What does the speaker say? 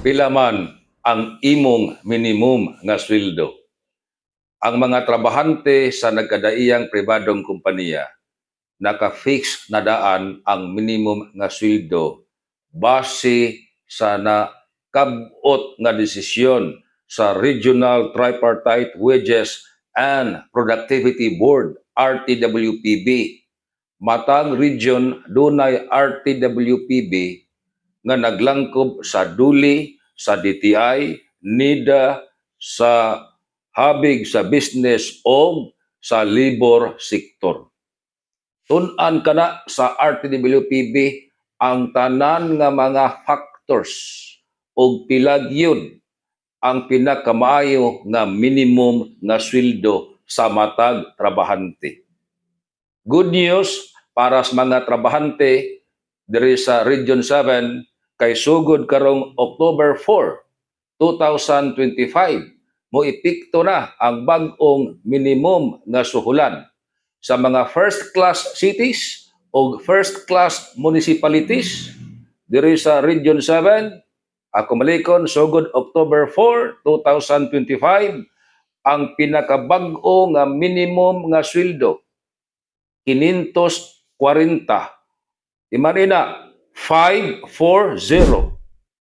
Pila man ang imong minimum nga sweldo? Ang mga trabahante sa nagkadaiyang pribadong kompanya naka-fix na daan ang minimum nga sweldo base sa nakabot nga desisyon sa Regional Tripartite Wages and Productivity Board RTWPB. Matang region dunay RTWPB nga naglangkob sa duli, sa DTI, NIDA, sa habig sa business o sa labor sector. Tun-an kana sa RTWPB ang tanan nga mga factors o pilagyod ang pinakamaayo nga minimum nga sweldo sa matag trabahante. Good news para sa mga trabahante diri sa Region 7 kay sugod karong October 4, 2025 mo epekto na ang bag-ong minimum nga suhulan sa mga first-class cities o first-class municipalities diri sa Region 7. Ako malikon, sugod October 4, 2025, ang pinakabag-o nga minimum nga sweldo 540. Imanina, 540